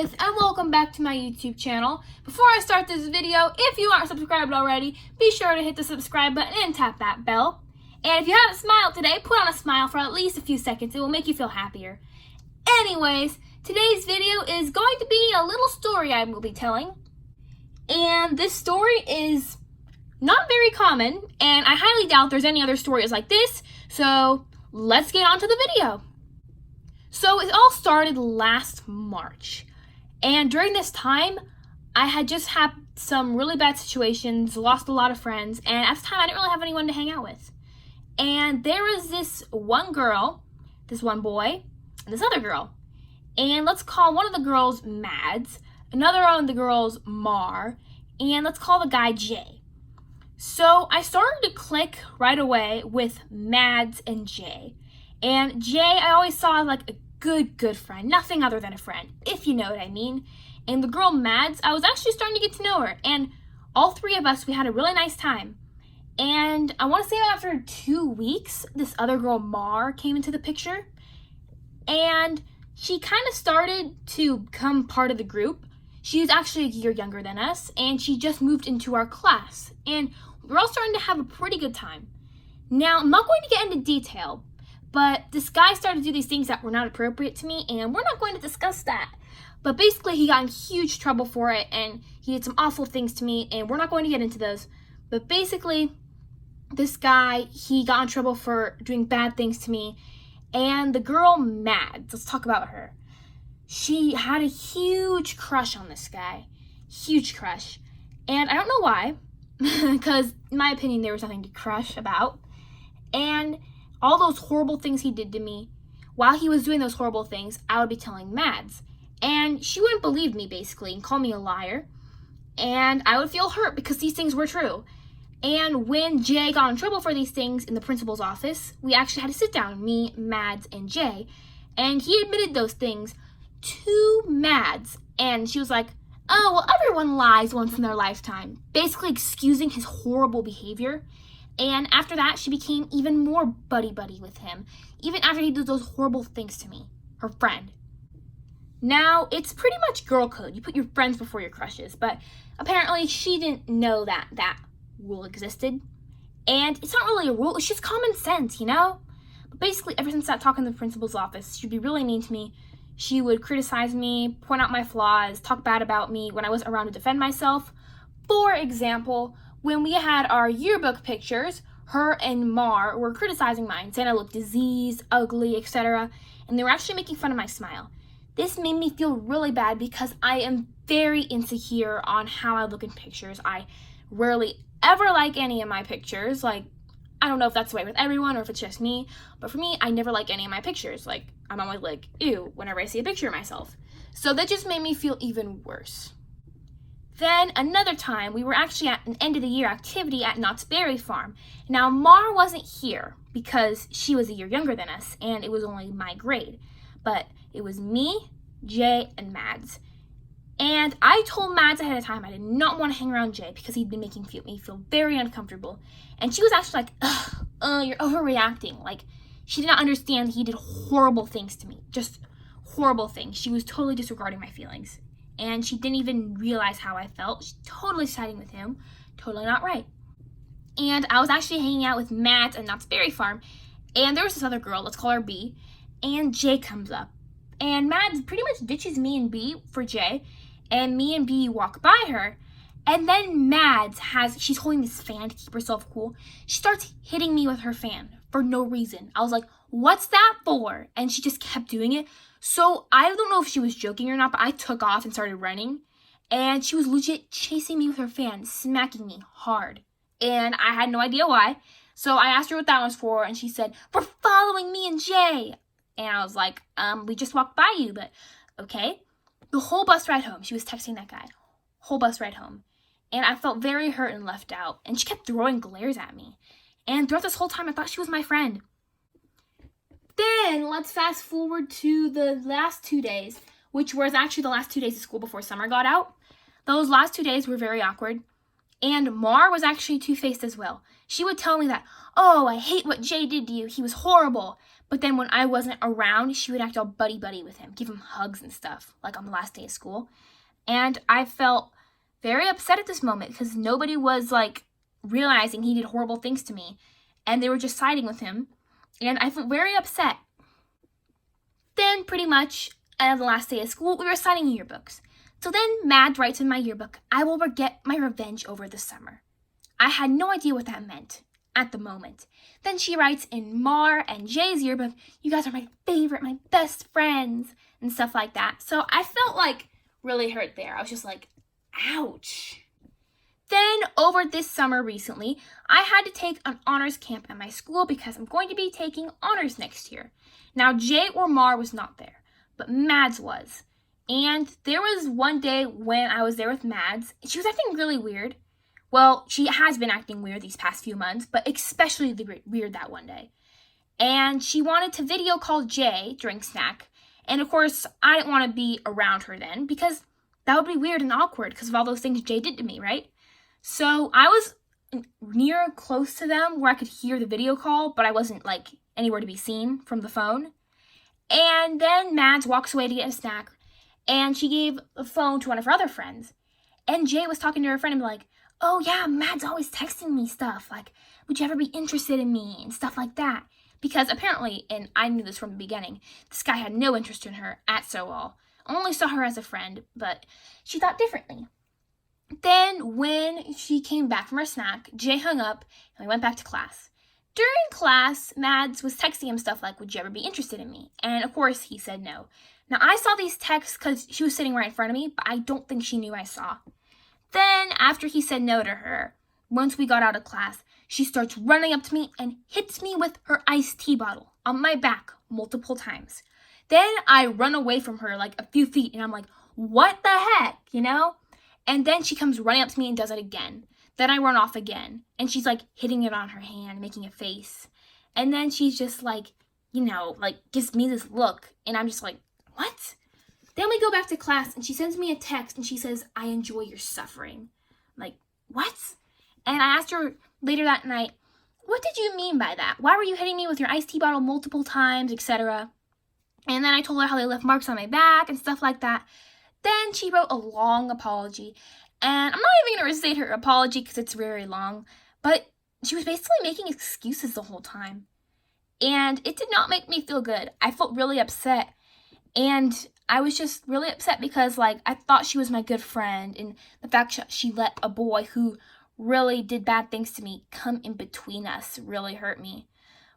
And welcome back to my YouTube channel. Before I start this video, if you aren't subscribed already, be sure to hit the subscribe button and tap that bell. And if you haven't smiled today, put on a smile for at least a few seconds. It will make you feel happier. Anyways, today's video is going to be a little story I will be telling. And this story is not very common, and I highly doubt there's any other stories like this. So let's get on to the video. So it all started last March. And during this time, I had just had some really bad situations, lost a lot of friends, and at the time I didn't really have anyone to hang out with. And there was this one girl, this one boy, and this other girl. And let's call one of the girls Mads, another one of the girls Mar, and let's call the guy Jay. So I started to click right away with Mads and Jay. And Jay, I always saw like a good friend, nothing other than a friend, if you know what I mean. And the girl Mads, I was actually starting to get to know her, and all three of us, we had a really nice time. And I want to say after 2 weeks, this other girl Mar came into the picture, and she kind of started to become part of the group. She's actually a year younger than us, and she just moved into our class, and we're all starting to have a pretty good time. Now, I'm not going to get into detail, but this guy started to do these things that were not appropriate to me, and we're not going to discuss that. But basically, he got in huge trouble for it, and he did some awful things to me, and we're not going to get into those. But basically, this guy, he got in trouble for doing bad things to me. And the girl Mads, let's talk about her. She had a huge crush on this guy. Huge crush. And I don't know why, because in my opinion, there was nothing to crush about. And all those horrible things he did to me, while he was doing those horrible things, I would be telling Mads. And she wouldn't believe me, basically, and call me a liar. And I would feel hurt because these things were true. And when Jay got in trouble for these things in the principal's office, we actually had to sit down, me, Mads, and Jay. And he admitted those things to Mads. And she was like, oh, well, everyone lies once in their lifetime. Basically excusing his horrible behavior. And after that, she became even more buddy-buddy with him, even after he did those horrible things to me, her friend. Now, it's pretty much girl code. You put your friends before your crushes, but apparently she didn't know that rule existed. And it's not really a rule, it's just common sense, you know? But basically, ever since that talk in the principal's office, she'd be really mean to me. She would criticize me, point out my flaws, talk bad about me when I wasn't around to defend myself. For example, when we had our yearbook pictures, her and Mar were criticizing mine, saying I looked diseased, ugly, etc. And they were actually making fun of my smile. This made me feel really bad because I am very insecure on how I look in pictures. I rarely ever like any of my pictures. Like, I don't know if that's the way with everyone or if it's just me, but for me, I never like any of my pictures. Like, I'm always like, ew, whenever I see a picture of myself. So that just made me feel even worse. Then another time, we were actually at an end of the year activity at Knott's Berry Farm. Now, Mar wasn't here because she was a year younger than us and it was only my grade. But it was me, Jay, and Mads. And I told Mads ahead of time I did not want to hang around Jay because he'd been making me feel very uncomfortable. And she was actually like, you're overreacting. Like, she did not understand he did horrible things to me. Just horrible things. She was totally disregarding my feelings. And she didn't even realize how I felt. She's totally siding with him. Totally not right. And I was actually hanging out with Mads at Knott's Berry Farm. And there was this other girl, let's call her B. And Jay comes up. And Mads pretty much ditches me and B for Jay. And me and B walk by her. And then she's holding this fan to keep herself cool. She starts hitting me with her fan for no reason. I was like, what's that for? And she just kept doing it. So I don't know if she was joking or not, but I took off and started running. And she was legit chasing me with her fan, smacking me hard. And I had no idea why. So I asked her what that was for, and she said, "We're following me and Jay." And I was like, we just walked by you, but okay. The whole bus ride home, she was texting that guy. Whole bus ride home. And I felt very hurt and left out. And she kept throwing glares at me. And throughout this whole time, I thought she was my friend. Then, let's fast forward to the last 2 days, which was actually the last 2 days of school before summer got out. Those last 2 days were very awkward. And Mar was actually two-faced as well. She would tell me that, "Oh, I hate what Jay did to you. He was horrible." But then when I wasn't around, she would act all buddy-buddy with him, give him hugs and stuff, like on the last day of school. And I felt very upset at this moment because nobody was, like, realizing he did horrible things to me. And they were just siding with him. And I felt very upset. Then, pretty much, on the last day of school, we were signing yearbooks. So then Mads writes in my yearbook, "I will get my revenge over the summer." I had no idea what that meant at the moment. Then she writes in Mar and Jay's yearbook, "You guys are my favorite, my best friends," and stuff like that. So I felt like really hurt there. I was just like, ouch. Then over this summer recently, I had to take an honors camp at my school because I'm going to be taking honors next year. Now Jay or Mar was not there, but Mads was. And there was one day when I was there with Mads, she was acting really weird. Well, she has been acting weird these past few months, but especially weird that one day. And she wanted to video call Jay during snack. And of course, I didn't want to be around her then because that would be weird and awkward because of all those things Jay did to me, right? So I was close to them where I could hear the video call, but I wasn't like anywhere to be seen from the phone. And then Mads walks away to get a snack. And she gave the phone to one of her other friends. And Jay was talking to her friend and be like, "Oh yeah, Mads always texting me stuff. Like, would you ever be interested in me?" And stuff like that. Because apparently, and I knew this from the beginning, this guy had no interest in her at all. Only saw her as a friend, but she thought differently. Then when she came back from her snack, Jay hung up and we went back to class. During class, Mads was texting him stuff like, "Would you ever be interested in me?" And of course, he said no. Now, I saw these texts because she was sitting right in front of me, but I don't think she knew I saw. Then, after he said no to her, once we got out of class, she starts running up to me and hits me with her iced tea bottle on my back multiple times. Then I run away from her like a few feet, and I'm like, what the heck, you know? And then she comes running up to me and does it again. Then I run off again, and she's like hitting it on her hand, making a face. And then she's just like, gives me this look, and I'm just like, what? Then we go back to class, and she sends me a text, and she says, "I enjoy your suffering." Like, what? And I asked her later that night, "What did you mean by that? Why were you hitting me with your iced tea bottle multiple times, etc.?" And then I told her how they left marks on my back and stuff like that. Then she wrote a long apology, and I'm not even going to recite her apology because it's very long, but she was basically making excuses the whole time. And it did not make me feel good. I felt really upset. And I was just really upset because, I thought she was my good friend. And the fact that she let a boy who really did bad things to me come in between us really hurt me.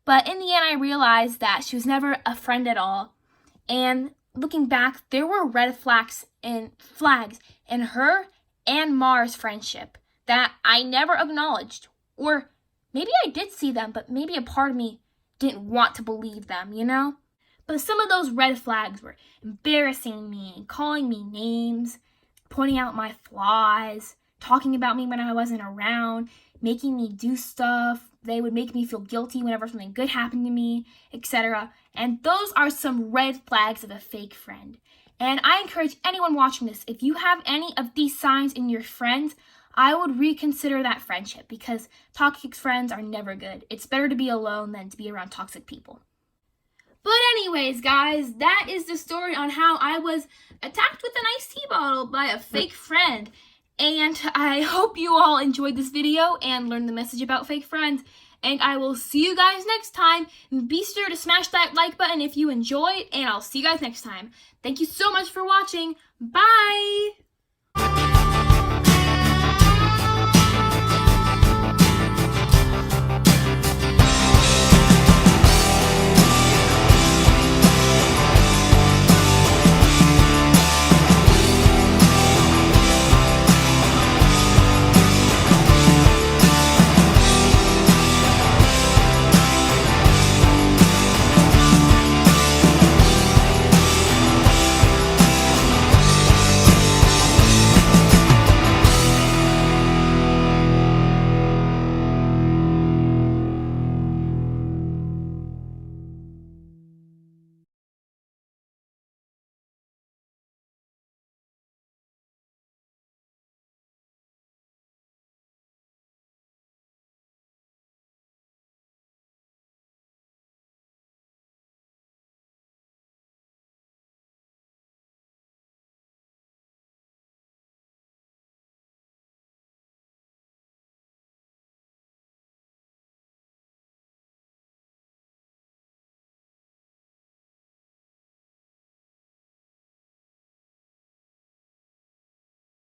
But in the end, I realized that she was never a friend at all. And looking back, there were red flags in her and Mar's friendship that I never acknowledged. Or maybe I did see them, but maybe a part of me didn't want to believe them, But some of those red flags were embarrassing me, calling me names, pointing out my flaws, talking about me when I wasn't around, making me do stuff. They would make me feel guilty whenever something good happened to me, etc. And those are some red flags of a fake friend. And I encourage anyone watching this, if you have any of these signs in your friends, I would reconsider that friendship because toxic friends are never good. It's better to be alone than to be around toxic people. But anyways, guys, that is the story on how I was attacked with an iced tea bottle by a fake friend. And I hope you all enjoyed this video and learned the message about fake friends. And I will see you guys next time. Be sure to smash that like button if you enjoyed, and I'll see you guys next time. Thank you so much for watching. Bye!